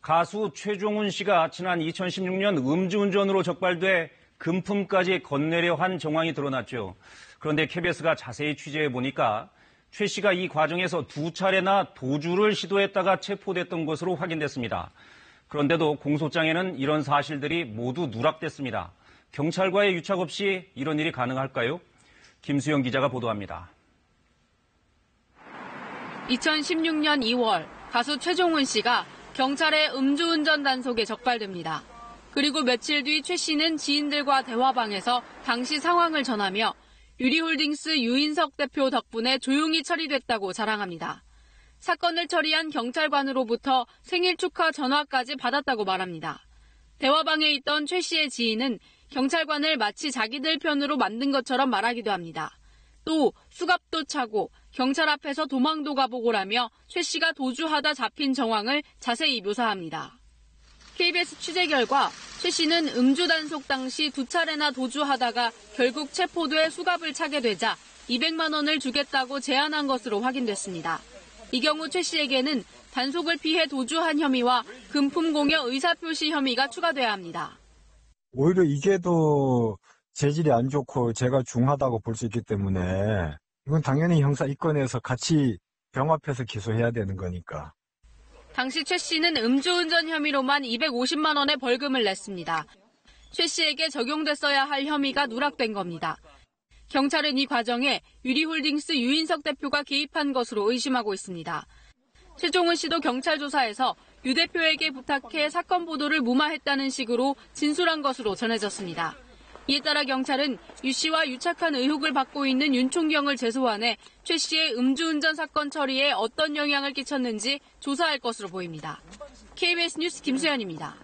가수 최종훈 씨가 지난 2016년 음주운전으로 적발돼 금품까지 건네려 한 정황이 드러났죠. 그런데 KBS가 자세히 취재해 보니까 최 씨가 이 과정에서 2차례나 도주를 시도했다가 체포됐던 것으로 확인됐습니다. 그런데도 공소장에는 이런 사실들이 모두 누락됐습니다. 경찰과의 유착 없이 이런 일이 가능할까요? 김수영 기자가 보도합니다. 2016년 2월 가수 최종훈 씨가 경찰의 음주운전 단속에 적발됩니다. 그리고 며칠 뒤 최 씨는 지인들과 대화방에서 당시 상황을 전하며 유리홀딩스 유인석 대표 덕분에 조용히 처리됐다고 자랑합니다. 사건을 처리한 경찰관으로부터 생일 축하 전화까지 받았다고 말합니다. 대화방에 있던 최 씨의 지인은 경찰관을 마치 자기들 편으로 만든 것처럼 말하기도 합니다. 또 수갑도 차고 경찰 앞에서 도망도 가보고라며 최 씨가 도주하다 잡힌 정황을 자세히 묘사합니다. KBS 취재 결과 최 씨는 음주 단속 당시 2차례나 도주하다가 결국 체포돼 수갑을 차게 되자 200만 원을 주겠다고 제안한 것으로 확인됐습니다. 이 경우 최 씨에게는 단속을 피해 도주한 혐의와 금품 공여 의사표시 혐의가 추가돼야 합니다. 오히려 이게 더 재질이 안 좋고 죄가 중하다고 볼 수 있기 때문에 이건 당연히 형사 입건해서 같이 병합해서 기소해야 되는 거니까. 당시 최 씨는 음주운전 혐의로만 250만 원의 벌금을 냈습니다. 최 씨에게 적용됐어야 할 혐의가 누락된 겁니다. 경찰은 이 과정에 유리홀딩스 유인석 대표가 개입한 것으로 의심하고 있습니다. 최종훈 씨도 경찰 조사에서 유 대표에게 부탁해 사건 보도를 무마했다는 식으로 진술한 것으로 전해졌습니다. 이에 따라 경찰은 유 씨와 유착한 의혹을 받고 있는 윤 총경을 재소환해 최 씨의 음주운전 사건 처리에 어떤 영향을 끼쳤는지 조사할 것으로 보입니다. KBS 뉴스 김수현입니다.